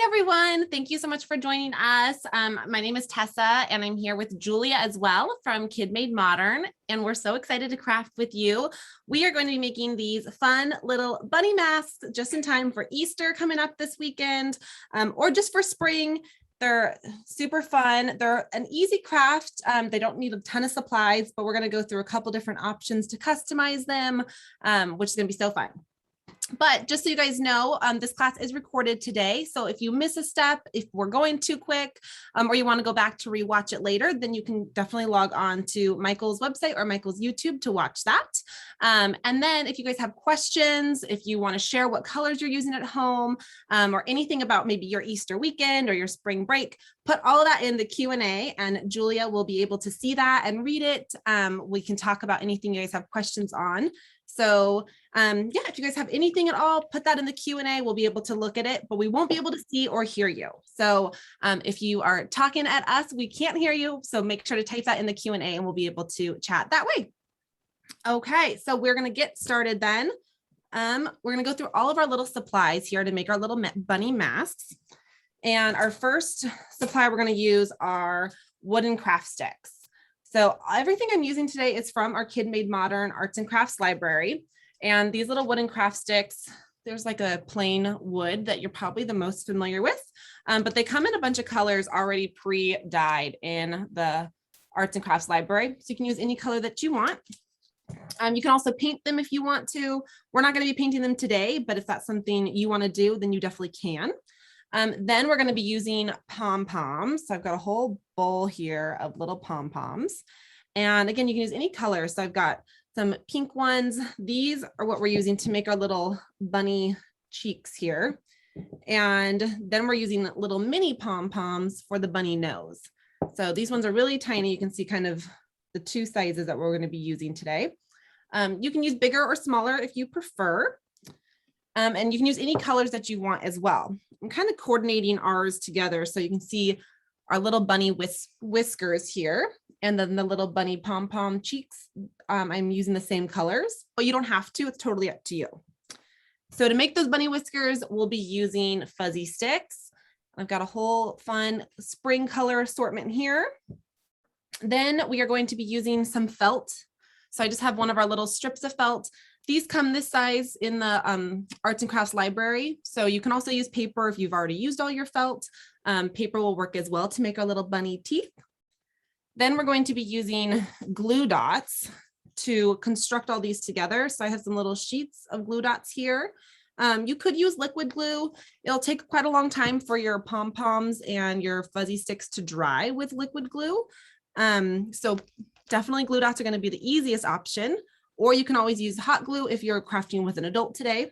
Hi, everyone. Thank you so much for joining us. My name is Tessa, and I'm here with Julia as well from Kid Made Modern, and we're so excited to craft with you. We are going to be making these fun little bunny masks just in time for Easter coming up this weekend, or just for spring. They're super fun. They're an easy craft. They don't need a ton of supplies, but we're going to go through a couple different options to customize them, which is going to be so fun. But just so you guys know, this class is recorded today. So if you miss a step, if we're going too quick, or you want to go back to rewatch it later, then you can definitely log on to Michael's website or Michael's YouTube to watch that. And then if you guys have questions, if you want to share what colors you're using at home, or anything about maybe your Easter weekend or your spring break, put all of that in the Q&A and Julia will be able to see that and read it. We can talk about anything you guys have questions on. So yeah, if you guys have anything at all, put that in the Q&A. We'll be able to look at it, but we won't be able to see or hear you. So if you are talking at us, we can't hear you. So make sure to type that in the Q&A and we'll be able to chat that way. Okay, so we're going to get started then. We're going to go through all of our little supplies here to make our little bunny masks. And our first supply we're going to use are wooden craft sticks. So everything I'm using today is from our Kid Made Modern Arts and Crafts library. And these little wooden craft sticks, there's like a plain wood that you're probably the most familiar with, but they come in a bunch of colors already pre-dyed in the Arts and Crafts library. So you can use any color that you want. You can also paint them if you want to. We're not going to be painting them today, but if that's something you want to do, then you definitely can. Then we're going to be using pom-poms. So I've got a whole bowl here of little pom-poms. And again, you can use any color. So I've got some pink ones. These are what we're using to make our little bunny cheeks here. And then we're using little mini pom-poms for the bunny nose. So these ones are really tiny. You can see kind of the two sizes that we're going to be using today. You can use bigger or smaller if you prefer. And you can use any colors that you want as well. I'm kind of coordinating ours together so you can see our little bunny whiskers here, and then the little bunny pom-pom cheeks. I'm using the same colors, but you don't have to, it's totally up to you. So to make those bunny whiskers, we'll be using fuzzy sticks. I've got a whole fun spring color assortment here. Then we are going to be using some felt. So I just have one of our little strips of felt. These come this size in the Arts and Crafts library. So you can also use paper if you've already used all your felt. Paper will work as well to make our little bunny teeth. Then we're going to be using glue dots to construct all these together. So I have some little sheets of glue dots here. You could use liquid glue. It'll take quite a long time for your pom-poms and your fuzzy sticks to dry with liquid glue. So definitely glue dots are going to be the easiest option. Or you can always use hot glue if you're crafting with an adult today.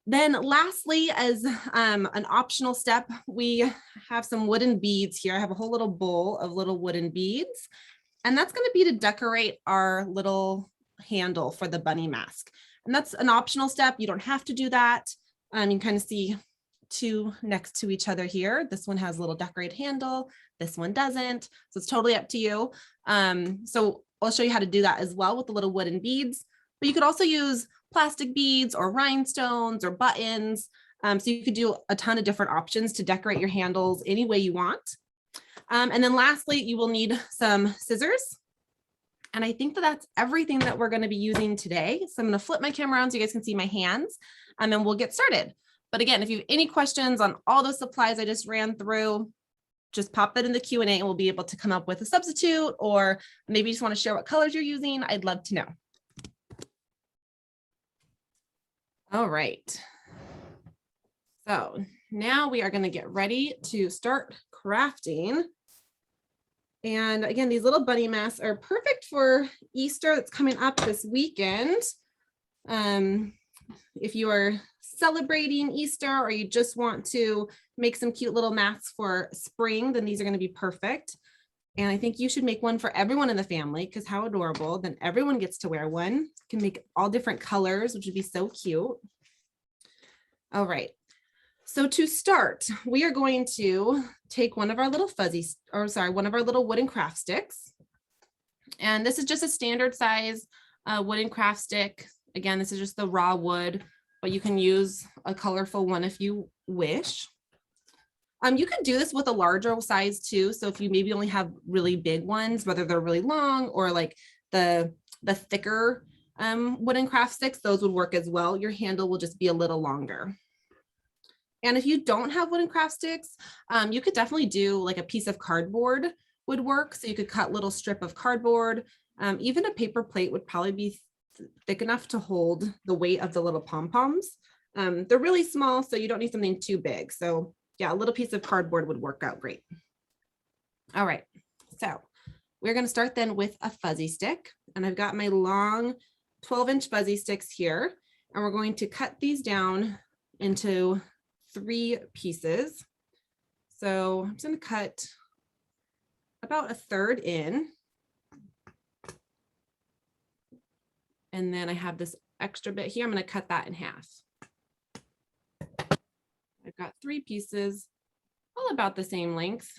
Then lastly, as an optional step, we have some wooden beads here. I have a whole little bowl of little wooden beads, and that's going to be to decorate our little handle for the bunny mask. And that's an optional step. You don't have to do that. You can kind of see two next to each other here. This one has a little decorated handle. This one doesn't. So it's totally up to you. So I'll show you how to do that as well with the little wooden beads, but you could also use plastic beads or rhinestones or buttons. So you could do a ton of different options to decorate your handles any way you want. And then lastly, you will need some scissors. And I think that that's everything that we're going to be using today. So I'm going to flip my camera around so you guys can see my hands, and we'll get started. But again, if you have any questions on all those supplies I just ran through, just pop that in the Q&A and we'll be able to come up with a substitute, or maybe you just want to share what colors you're using. I'd love to know. All right. So now we are going to get ready to start crafting. And again, these little bunny masks are perfect for Easter that's coming up this weekend. If you are celebrating Easter or you just want to make some cute little masks for spring, then these are going to be perfect. And I think you should make one for everyone in the family, because how adorable. Then everyone gets to wear one. You can make all different colors, which would be so cute. All right. So to start, we are going to take one of our little one of our little wooden craft sticks. And this is just a standard size wooden craft stick. Again, this is just the raw wood, but you can use a colorful one if you wish. You could do this with a larger size too. So if you maybe only have really big ones, whether they're really long or like the thicker wooden craft sticks, those would work as well. Your handle will just be a little longer. And if you don't have wooden craft sticks, you could definitely do like a piece of cardboard would work. So you could cut little strip of cardboard. Even a paper plate would probably be thick enough to hold the weight of the little pom-poms. They're really small, so you don't need something too big. So yeah, a little piece of cardboard would work out great. All right, so we're going to start then with a fuzzy stick. And I've got my long 12-inch fuzzy sticks here. And we're going to cut these down into 3 pieces. So I'm just going to cut about 1/3 in. And then I have this extra bit here. I'm going to cut that in half. I've got 3 pieces, all about the same length.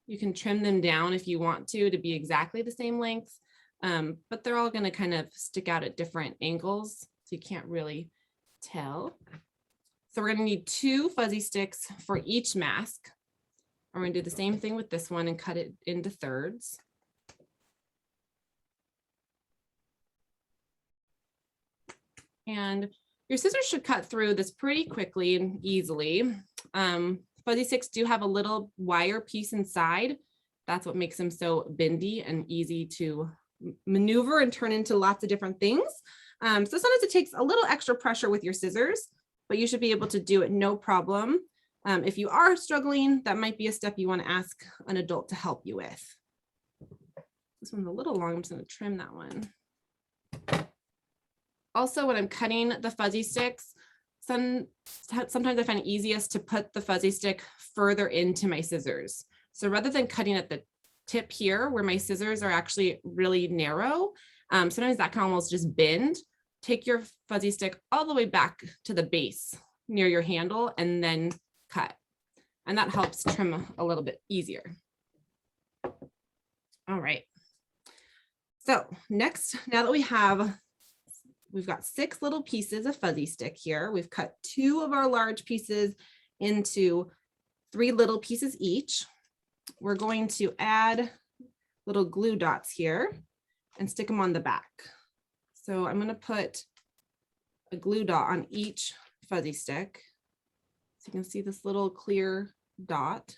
You can trim them down if you want to be exactly the same length, but they're all going to kind of stick out at different angles, so you can't really tell. So we're going to need 2 fuzzy sticks for each mask. We're going to do the same thing with this one and cut it into thirds. And your scissors should cut through this pretty quickly and easily. Fuzzy sticks do have a little wire piece inside. That's what makes them so bendy and easy to maneuver and turn into lots of different things. So sometimes it takes a little extra pressure with your scissors, but you should be able to do it no problem. If you are struggling, that might be a step you want to ask an adult to help you with. This one's a little long. I'm just going to trim that one. Also, when I'm cutting the fuzzy sticks, sometimes I find it easiest to put the fuzzy stick further into my scissors. So rather than cutting at the tip here where my scissors are actually really narrow, sometimes that can almost just bend. Take your fuzzy stick all the way back to the base near your handle and then cut. And that helps trim a little bit easier. All right. So next, now that we've got 6 little pieces of fuzzy stick here. We've cut 2 of our large pieces into 3 little pieces each. We're going to add little glue dots here and stick them on the back. So I'm going to put a glue dot on each fuzzy stick. So you can see this little clear dot.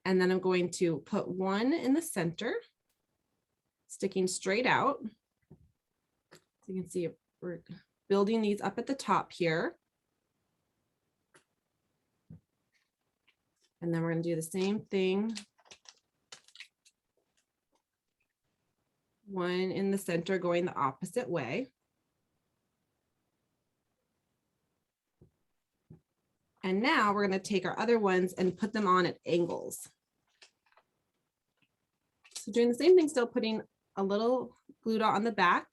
And then I'm going to put one in the center, sticking straight out. So you can see we're building these up at the top here. And then we're going to do the same thing. One in the center going the opposite way. And now we're going to take our other ones and put them on at angles. So doing the same thing, still putting a little glue dot on the back.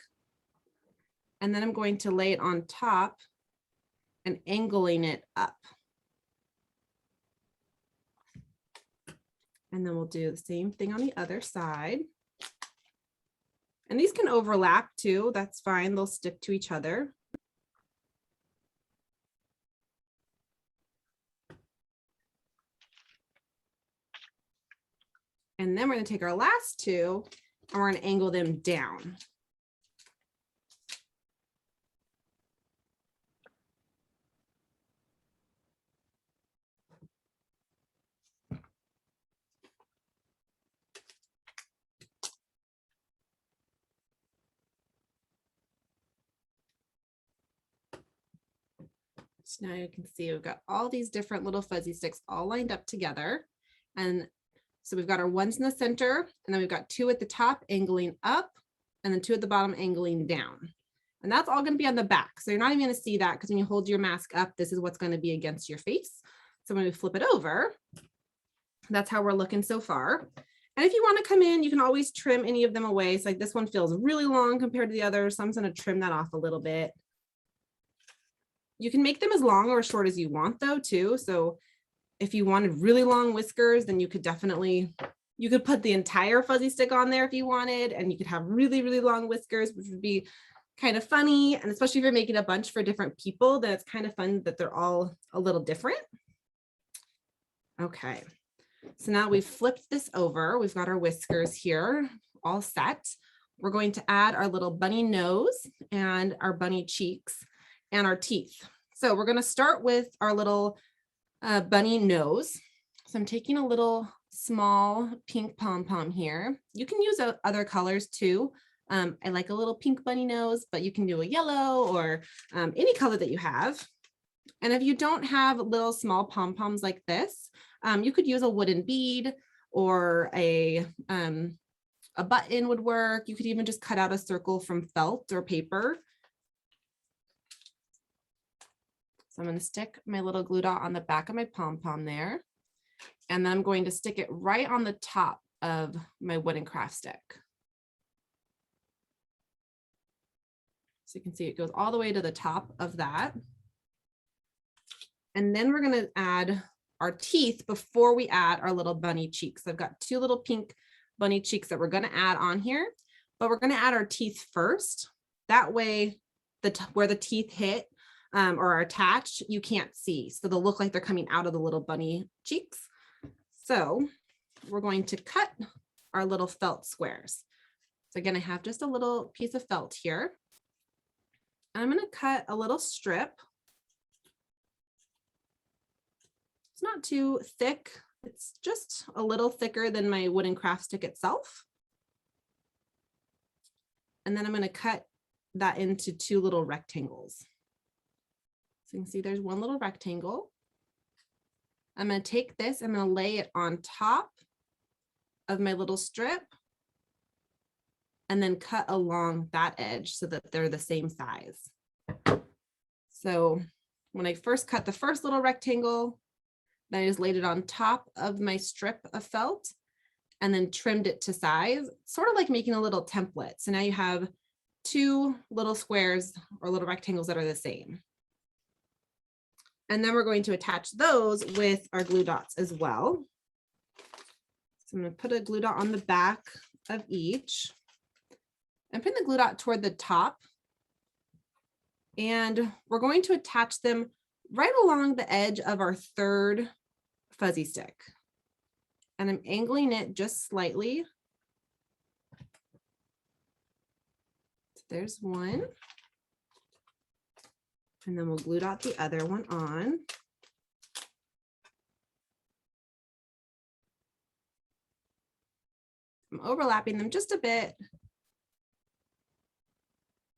And then I'm going to lay it on top and angling it up. And then we'll do the same thing on the other side. And these can overlap too. That's fine. They'll stick to each other. And then we're going to take our last 2 and we're going to angle them down. So now you can see we've got all these different little fuzzy sticks all lined up together. And so we've got our ones in the center, and then we've got 2 at the top angling up, and then 2 at the bottom angling down. And that's all going to be on the back. So you're not even going to see that because when you hold your mask up, this is what's going to be against your face. So when we flip it over, that's how we're looking so far. And if you want to come in, you can always trim any of them away. So like this one feels really long compared to the others. So I'm going to trim that off a little bit. You can make them as long or as short as you want though too. So if you wanted really long whiskers, then you could put the entire fuzzy stick on there if you wanted, and you could have really, really long whiskers, which would be kind of funny. And especially if you're making a bunch for different people, then it's kind of fun that they're all a little different. Okay, so now we've flipped this over. We've got our whiskers here all set. We're going to add our little bunny nose and our bunny cheeks and our teeth. So we're going to start with our little bunny nose. So I'm taking a little small pink pom-pom here. You can use other colors too. I like a little pink bunny nose, but you can do a yellow or any color that you have. And if you don't have little small pom-poms like this, you could use a wooden bead or a button would work. You could even just cut out a circle from felt or paper. So I'm going to stick my little glue dot on the back of my pom-pom there. And then I'm going to stick it right on the top of my wooden craft stick. So you can see it goes all the way to the top of that. And then we're going to add our teeth before we add our little bunny cheeks. I've got two little pink bunny cheeks that we're going to add on here, but we're going to add our teeth first. That way, where the teeth hit or are attached, you can't see. So they'll look like they're coming out of the little bunny cheeks. So we're going to cut our little felt squares. So again, I have just a little piece of felt here. I'm going to cut a little strip. It's not too thick. It's just a little thicker than my wooden craft stick itself. And then I'm going to cut that into two little rectangles. So you can see there's one little rectangle. I'm going to take this, I'm going to lay it on top of my little strip and then cut along that edge so that they're the same size. So when I first cut the first little rectangle, then I just laid it on top of my strip of felt and then trimmed it to size, sort of like making a little template. So now you have two little squares or little rectangles that are the same. And then we're going to attach those with our glue dots as well. So I'm going to put a glue dot on the back of each. I'm putting the glue dot toward the top. And we're going to attach them right along the edge of our third fuzzy stick. And I'm angling it just slightly. So there's one. And then we'll glue dot the other one on. I'm overlapping them just a bit,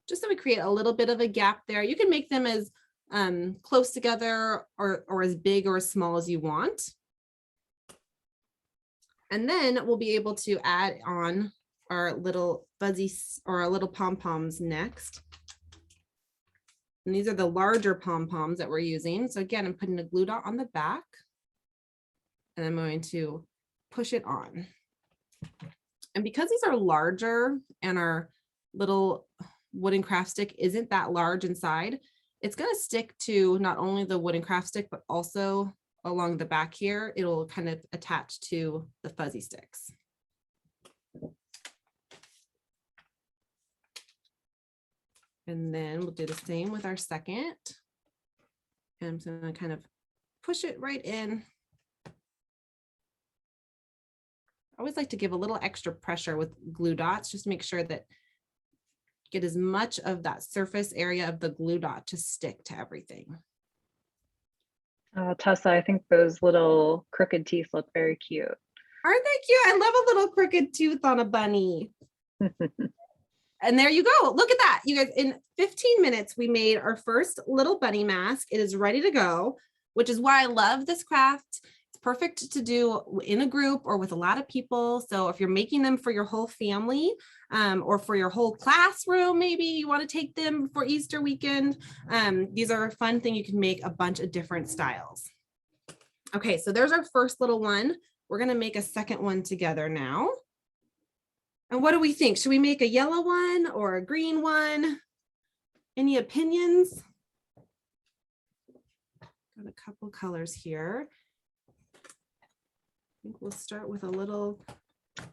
just so we create a little bit of a gap there. You can make them as close together or as big or as small as you want. And then we'll be able to add on our little fuzzies or our little pom-poms next. And these are the larger pom-poms that we're using. So again, I'm putting a glue dot on the back and I'm going to push it on. And because these are larger and our little wooden craft stick isn't that large inside, it's going to stick to not only the wooden craft stick, but also along the back here, it'll kind of attach to the fuzzy sticks. And then we'll do the same with our second. And I'm just going to kind of push it right in. I always like to give a little extra pressure with glue dots, just to make sure that get as much of that surface area of the glue dot to stick to everything. Tessa, I think those little crooked teeth look very cute. Aren't they cute? I love a little crooked tooth on a bunny. And there you go. Look at that. You guys, in 15 minutes, we made our first little bunny mask. It is ready to go, which is why I love this craft. It's perfect to do in a group or with a lot of people. So if you're making them for your whole family or for your whole classroom, maybe you want to take them for Easter weekend. These are a fun thing. You can make a bunch of different styles. Okay, so there's our first little one. We're going to make a second one together now. And what do we think? Should we make a yellow one or a green one? Any opinions? Got a couple colors here. I think we'll start with a little.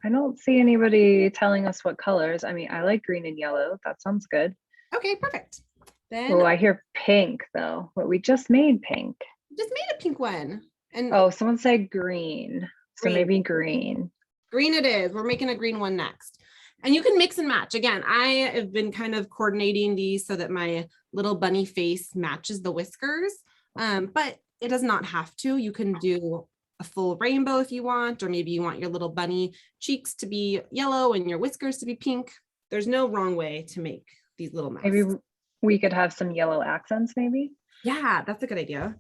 I don't see anybody telling us what colors. I mean, I like green and yellow. That sounds good. Okay, perfect. Then Oh, I hear pink though, but we just made pink. Just made a pink one. And Oh, someone said green. So green. maybe green. Green it is. We're making a green one next. And you can mix and match. Again, I have been kind of coordinating these so that my little bunny face matches the whiskers, but it does not have to. You can do a full rainbow if you want, or maybe you want your little bunny cheeks to be yellow and your whiskers to be pink. There's no wrong way to make these little masks. Maybe we could have some yellow accents, maybe. Yeah, that's a good idea.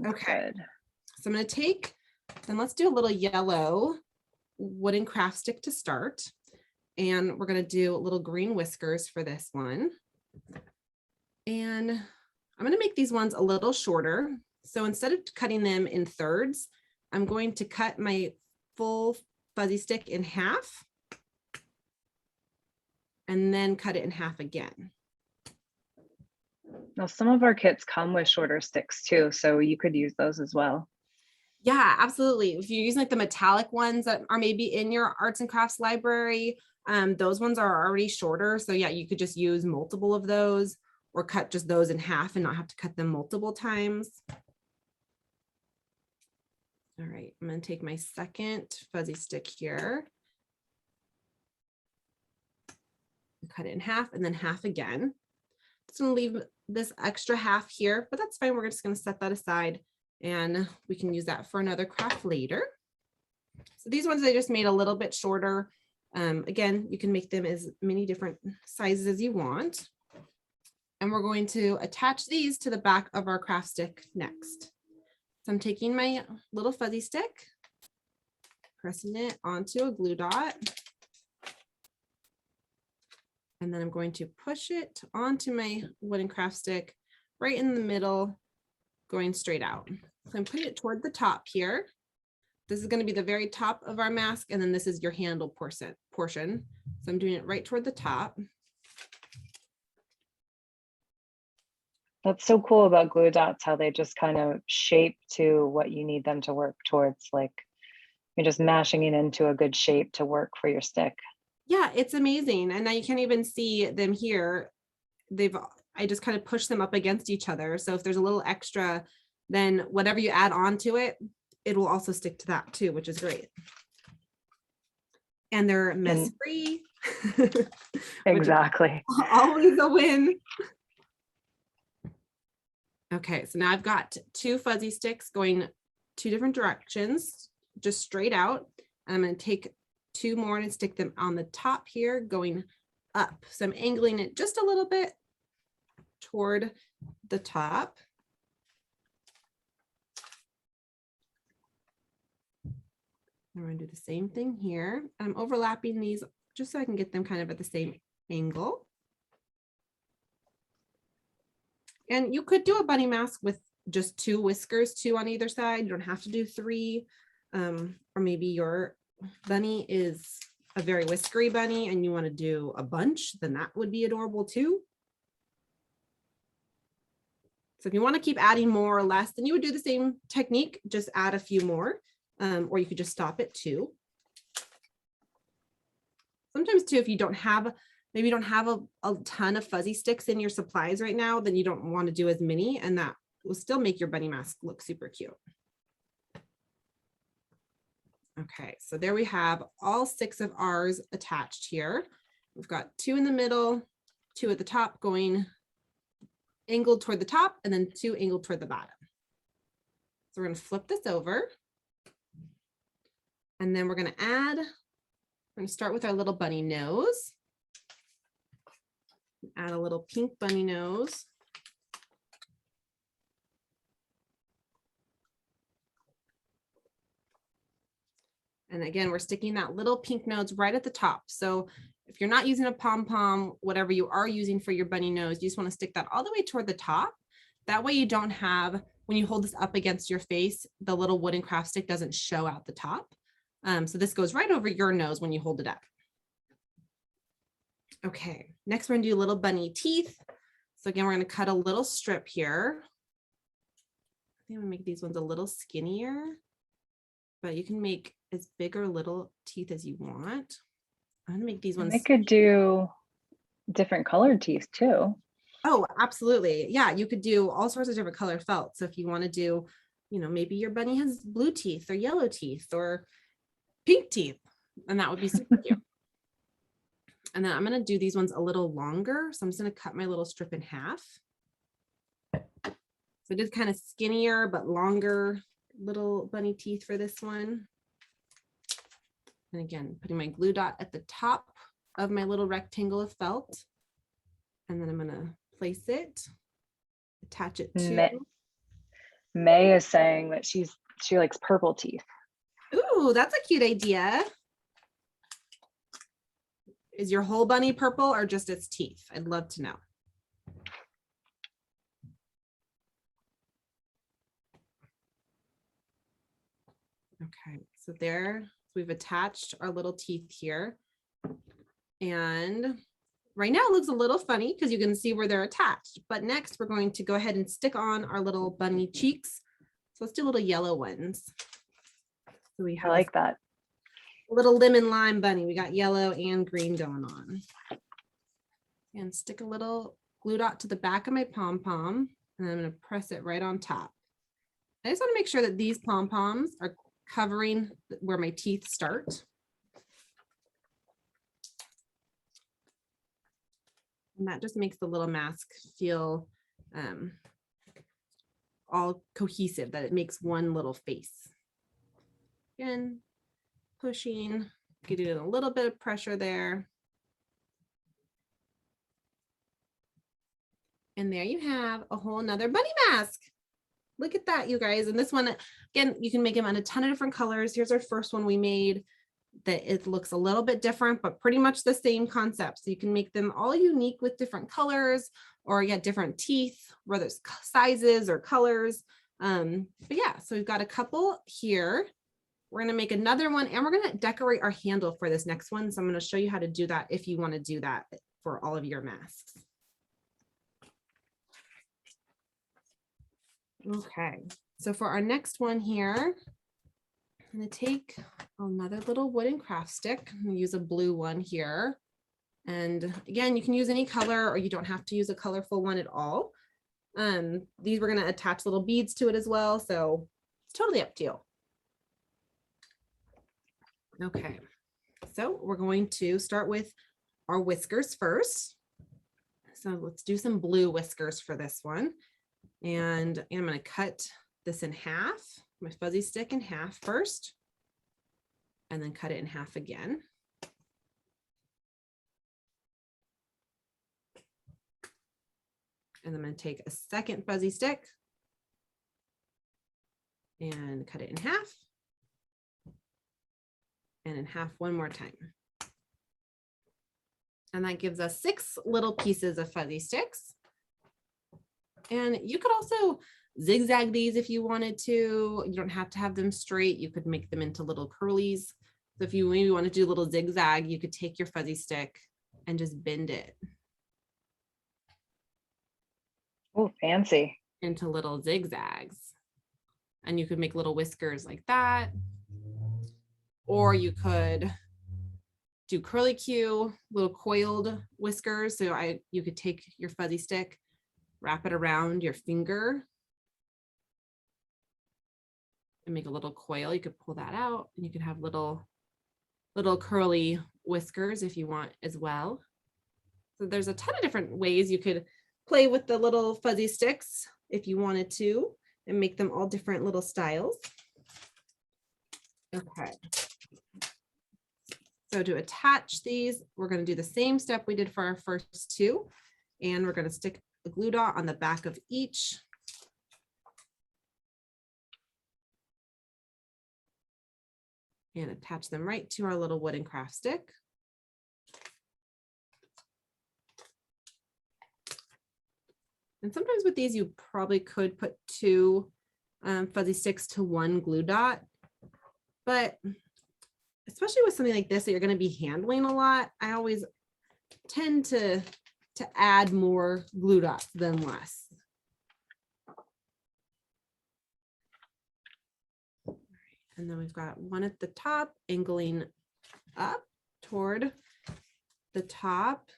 Okay. Good. So I'm going to take, then let's do a little yellow wooden craft stick to start. And we're going to do little green whiskers for this one. And I'm going to make these ones a little shorter. So instead of cutting them in thirds, I'm going to cut my full fuzzy stick in half and then cut it in half again. Now, some of our kits come with shorter sticks too, so you could use those as well. Yeah, absolutely. If you're using like the metallic ones that are maybe in your arts and crafts library, those ones are already shorter. So yeah, you could just use multiple of those or cut just those in half and not have to cut them multiple times. All right, I'm going to take my second fuzzy stick here. Cut it in half and then half again. Just going to leave this extra half here, but that's fine. We're just going to set that aside and we can use that for another craft later. So these ones I just made a little bit shorter. Again, you can make them as many different sizes as you want. And we're going to attach these to the back of our craft stick next. So I'm taking my little fuzzy stick, pressing it onto a glue dot. And then I'm going to push it onto my wooden craft stick right in the middle, going straight out. So I'm putting it toward the top here. This is going to be the very top of our mask, and then this is your handle portion. So I'm doing it right toward the top. That's so cool about glue dots, how they just kind of shape to what you need them to work towards. Like you're just mashing it into a good shape to work for your stick. Yeah, it's amazing. And now you can't even see them here. I just kind of push them up against each other. So if there's a little extra, then whatever you add on to it, it will also stick to that too, which is great. And they're mess free. Exactly. Always a win. Okay, so now I've got two fuzzy sticks going two different directions, just straight out. I'm going to take two more and stick them on the top here, going up. So I'm angling it just a little bit toward the top. I'm going to do the same thing here. I'm overlapping these just so I can get them kind of at the same angle. And you could do a bunny mask with just two whiskers, two on either side. You don't have to do three. Or maybe your bunny is a very whiskery bunny and you want to do a bunch, then that would be adorable too. So if you want to keep adding more or less, then you would do the same technique, just add a few more, or you could just stop at two. Sometimes too, if you don't have, maybe you don't have a ton of fuzzy sticks in your supplies right now, then you don't want to do as many, and that will still make your bunny mask look super cute. Okay, so there we have all 6 of ours attached here. We've got 2 in the middle, 2 at the top going angled toward the top, and then 2 angled toward the bottom. So we're going to flip this over. And then we're going to start with our little bunny nose. Add a little pink bunny nose. And again, we're sticking that little pink nose right at the top. So if you're not using a pom-pom, whatever you are using for your bunny nose, you just want to stick that all the way toward the top. That way you don't have, when you hold this up against your face, the little wooden craft stick doesn't show out the top. So this goes right over your nose when you hold it up. Okay, next we're gonna do little bunny teeth. So again, we're gonna cut a little strip here. I think I'm gonna make these ones a little skinnier, but you can make as big or little teeth as you want. I'm gonna make these ones. I could do different colored teeth too. Oh, absolutely. Yeah, you could do all sorts of different color felt. So if you want to do, you know, maybe your bunny has blue teeth or yellow teeth or pink teeth, and that would be super cute. And then I'm going to do these ones a little longer. So I'm just going to cut my little strip in half. So I did kind of skinnier, but longer little bunny teeth for this one. And again, putting my glue dot at the top of my little rectangle of felt. And then I'm going to place it, attach it to. May is saying that she likes purple teeth. Ooh, that's a cute idea. Is your whole bunny purple or just its teeth? I'd love to know. Okay, so there we've attached our little teeth here. And right now it looks a little funny because you can see where they're attached. But next we're going to go ahead and stick on our little bunny cheeks. So let's do little yellow ones. So we have I like that. Little lemon lime bunny. We got yellow and green going on. And stick a little glue dot to the back of my pom-pom. And I'm going to press it right on top. I just want to make sure that these pom-poms are covering where my teeth start. And that just makes the little mask feel all cohesive, that it makes one little face. Again, pushing, getting a little bit of pressure there. And there you have a whole nother bunny mask. Look at that, you guys. And this one, again, you can make them in a ton of different colors. Here's our first one we made that it looks a little bit different, but pretty much the same concept. So you can make them all unique with different colors or different teeth, whether it's sizes or colors. But yeah, so we've got a couple here. We're going to make another one and we're going to decorate our handle for this next one. So I'm going to show you how to do that if you want to do that for all of your masks. Okay, so for our next one here, I'm going to take another little wooden craft stick. I'm going to use a blue one here. And again, you can use any color or you don't have to use a colorful one at all. These we're going to attach little beads to it as well. So it's totally up to you. Okay, so we're going to start with our whiskers first. So let's do some blue whiskers for this one. And I'm going to cut this in half, my fuzzy stick in half first, and then cut it in half again. And I'm going to take a second fuzzy stick and cut it in half. And in half one more time. And that gives us 6 little pieces of fuzzy sticks. And you could also zigzag these if you wanted to. You don't have to have them straight. You could make them into little curlies. So if you maybe want to do a little zigzag, you could take your fuzzy stick and just bend it. Oh, fancy. Into little zigzags. And you could make little whiskers like that. Or you could do curly Q, little coiled whiskers. So you could take your fuzzy stick, wrap it around your finger and make a little coil. You could pull that out and you could have little curly whiskers if you want as well. So there's a ton of different ways you could play with the little fuzzy sticks if you wanted to and make them all different little styles. Okay. So to attach these, we're going to do the same step we did for our first 2. And we're going to stick a glue dot on the back of each. And attach them right to our little wooden craft stick. And sometimes with these, you probably could put 2 fuzzy sticks to 1 glue dot. But especially with something like this that you're going to be handling a lot, I always tend to add more glue dots than less. And then we've got one at the top, angling up toward the top.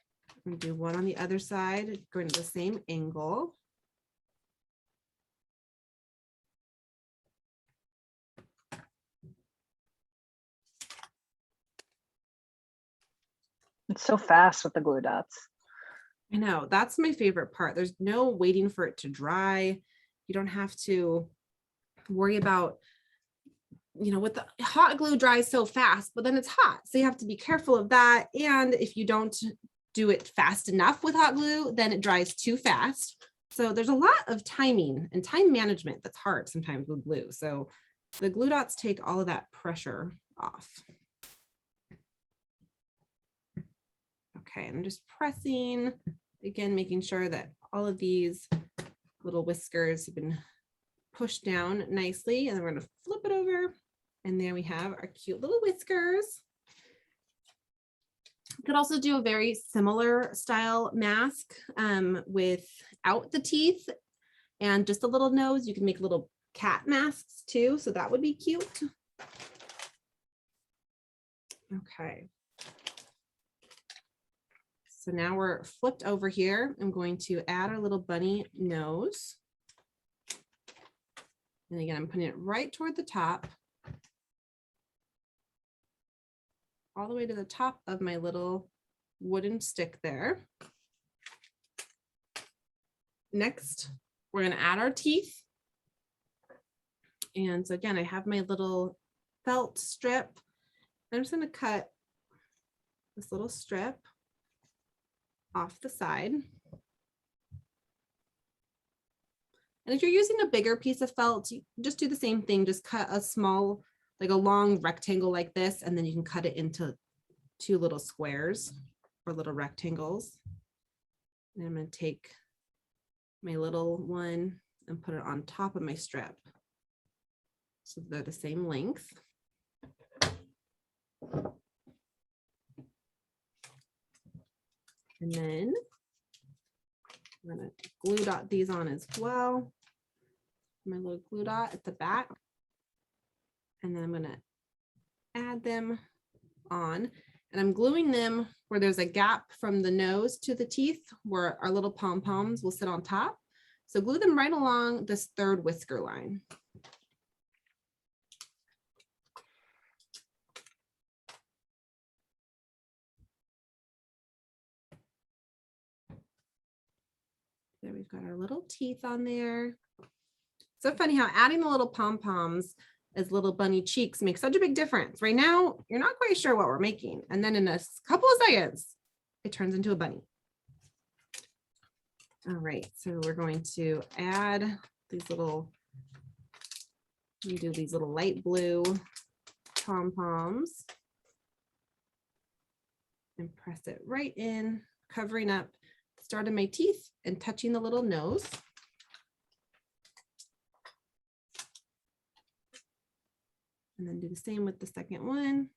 And do one on the other side, going to the same angle. It's so fast with the glue dots. I know, that's my favorite part. There's no waiting for it to dry. You don't have to worry about, with the hot glue dries so fast, but then it's hot. So you have to be careful of that. And if you don't do it fast enough with hot glue, then it dries too fast. So there's a lot of timing and time management that's hard sometimes with glue. So the glue dots take all of that pressure off. Okay, I'm just pressing, again, making sure that all of these little whiskers have been pushed down nicely. And then we're going to flip it over. And there we have our cute little whiskers. You could also do a very similar style mask without the teeth and just a little nose. You can make little cat masks too, so that would be cute. Okay. So now we're flipped over here. I'm going to add our little bunny nose. And again, I'm putting it right toward the top, all the way to the top of my little wooden stick there. Next, we're going to add our teeth. And so again, I have my little felt strip. I'm just going to cut this little strip off the side. And if you're using a bigger piece of felt, you just do the same thing. Just cut a small, like a long rectangle like this, and then you can cut it into 2 little squares or little rectangles. And I'm going to take my little one and put it on top of my strip, so they're the same length. And then I'm going to glue dot these on as well. My little glue dot at the back. And then I'm going to add them on. And I'm gluing them where there's a gap from the nose to the teeth, where our little pom-poms will sit on top. So glue them right along this 3rd whisker line. There we've got our little teeth on there. So funny how adding the little pom-poms as little bunny cheeks makes such a big difference. Right now, you're not quite sure what we're making. And then in a couple of seconds, it turns into a bunny. All right, so we're going to add these little, we do these little light blue pom-poms and press it right in, covering up the start of my teeth and touching the little nose. And then do the same with the second one.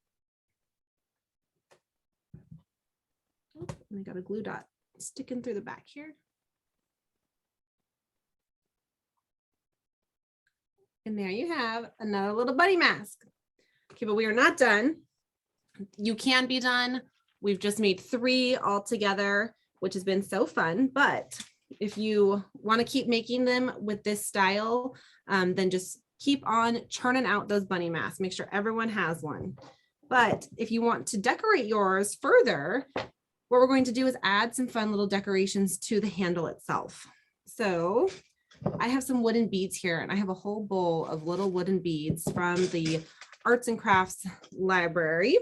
Oh, and I got a glue dot sticking through the back here. And there you have another little bunny mask. Okay, but we are not done. You can be done. We've just made 3 all together, which has been so fun. But if you want to keep making them with this style, then just keep on churning out those bunny masks. Make sure everyone has one. But if you want to decorate yours further, what we're going to do is add some fun little decorations to the handle itself. So I have some wooden beads here, and I have a whole bowl of little wooden beads from the Arts and Crafts Library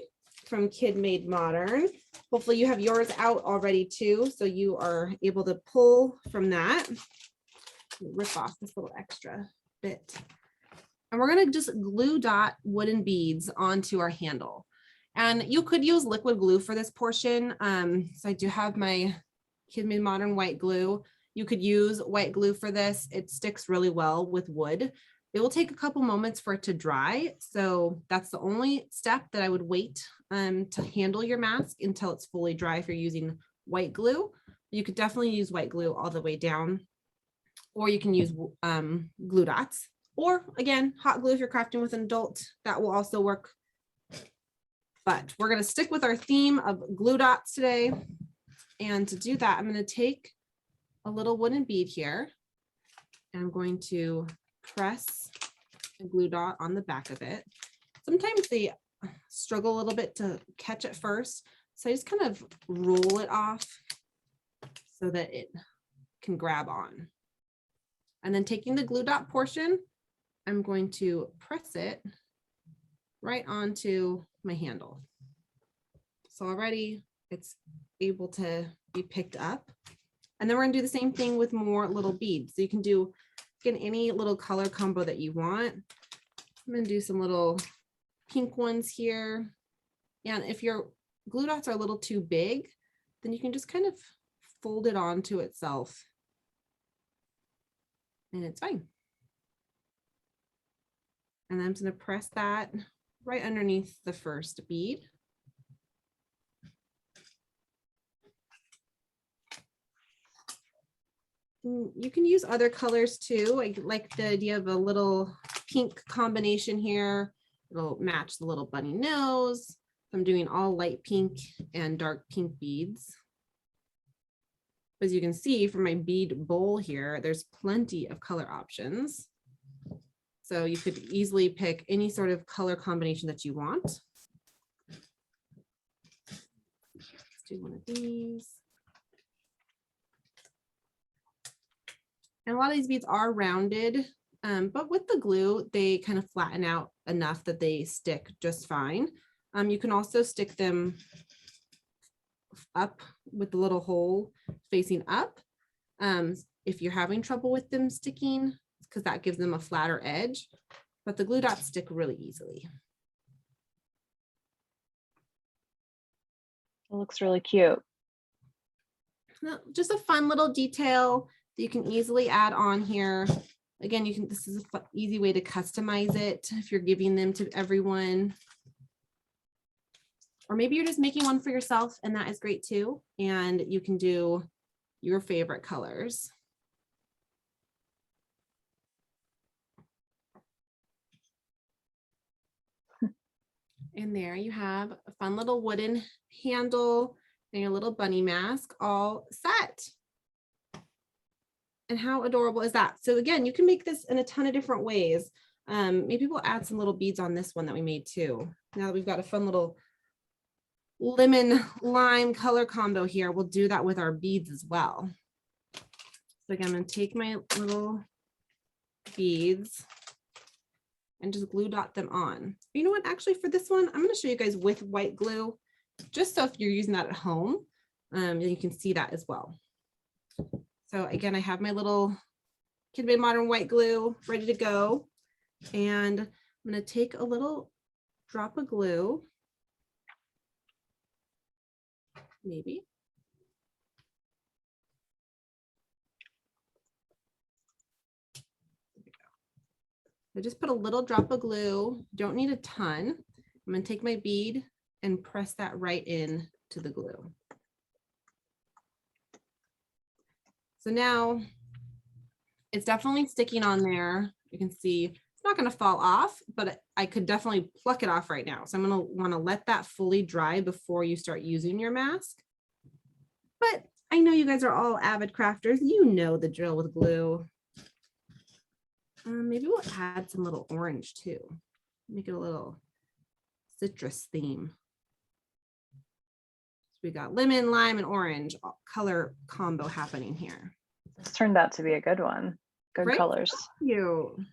from Kid Made Modern. Hopefully you have yours out already too, so you are able to pull from that. Rip off this little extra bit. And we're going to just glue dot wooden beads onto our handle. And you could use liquid glue for this portion. So I do have my Kid Made Modern white glue. You could use white glue for this. It sticks really well with wood. It will take a couple moments for it to dry. So that's the only step that I would wait to handle your mask until it's fully dry if you're using white glue. You could definitely use white glue all the way down, or you can use glue dots. Or again, hot glue if you're crafting with an adult, that will also work. But we're going to stick with our theme of glue dots today. And to do that, I'm going to take a little wooden bead here, and I'm going to press a glue dot on the back of it. Sometimes they struggle a little bit to catch at first. So I just kind of roll it off so that it can grab on. And then taking the glue dot portion, I'm going to press it right onto my handle. So already it's able to be picked up. And then we're gonna do the same thing with more little beads. So you can do any little color combo that you want. I'm gonna do some little pink ones here. And if your glue dots are a little too big, then you can just kind of fold it onto itself. And it's fine. And I'm just gonna press that right underneath the first bead. You can use other colors too. I like the idea of a little pink combination here. It'll match the little bunny nose. I'm doing all light pink and dark pink beads. As you can see from my bead bowl here, there's plenty of color options. So you could easily pick any sort of color combination that you want. Let's do one of these. And a lot of these beads are rounded, but with the glue, they kind of flatten out enough that they stick just fine. You can also stick them up with the little hole facing up if you're having trouble with them sticking, because that gives them a flatter edge, but the glue dots stick really easily. It looks really cute. Just a fun little detail that you can easily add on here. Again, this is an easy way to customize it if you're giving them to everyone. Or maybe you're just making one for yourself, and that is great too. And you can do your favorite colors. And there you have a fun little wooden handle and your little bunny mask all set. And how adorable is that? So again, you can make this in a ton of different ways. Maybe we'll add some little beads on this one that we made too. Now that we've got a fun little lemon lime color combo here, we'll do that with our beads as well. So again, I'm going to take my little beads and just glue dot them on. You know what, actually for this one, I'm going to show you guys with white glue, just so if you're using that at home, you can see that as well. So again, I have my little Kid Made Modern white glue ready to go. And I'm going to take a little drop of glue, maybe. I just put a little drop of glue, don't need a ton. I'm going to take my bead and press that right in to the glue. So now it's definitely sticking on there. You can see it's not going to fall off, but I could definitely pluck it off right now. So I'm going to want to let that fully dry before you start using your mask. But I know you guys are all avid crafters. You know the drill with glue. Maybe we'll add some little orange too. Make it a little citrus theme. So we got lemon, lime, and orange color combo happening here. This turned out to be a good one. Good Right? colors. Thank you.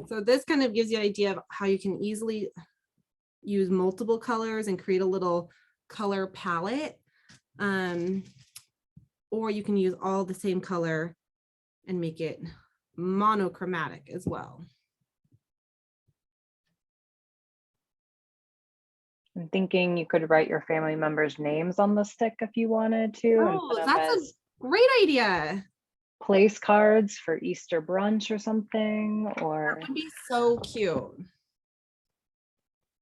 So this kind of gives you an idea of how you can easily use multiple colors and create a little color palette. Or you can use all the same color and make it monochromatic as well. I'm thinking you could write your family members' names on the stick if you wanted to. Oh, and put them that's as a great idea. place cards for Easter brunch or something, or That would be so cute.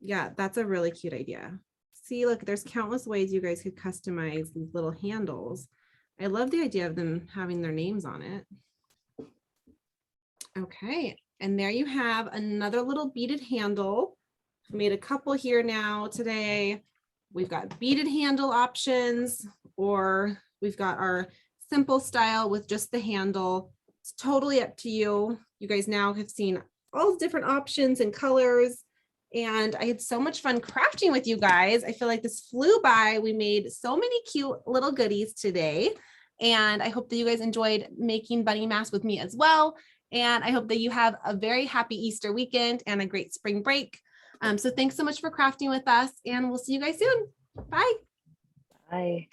Yeah, that's a really cute idea. See, look, there's countless ways you guys could customize these little handles. I love the idea of them having their names on it. Okay, and there you have another little beaded handle. I made a couple here now today. We've got beaded handle options, or we've got our simple style with just the handle. It's totally up to you. You guys now have seen all the different options and colors. And I had so much fun crafting with you guys. I feel like this flew by. We made so many cute little goodies today. And I hope that you guys enjoyed making bunny masks with me as well. And I hope that you have a very happy Easter weekend and a great spring break. So thanks so much for crafting with us, and we'll see you guys soon. Bye. Bye.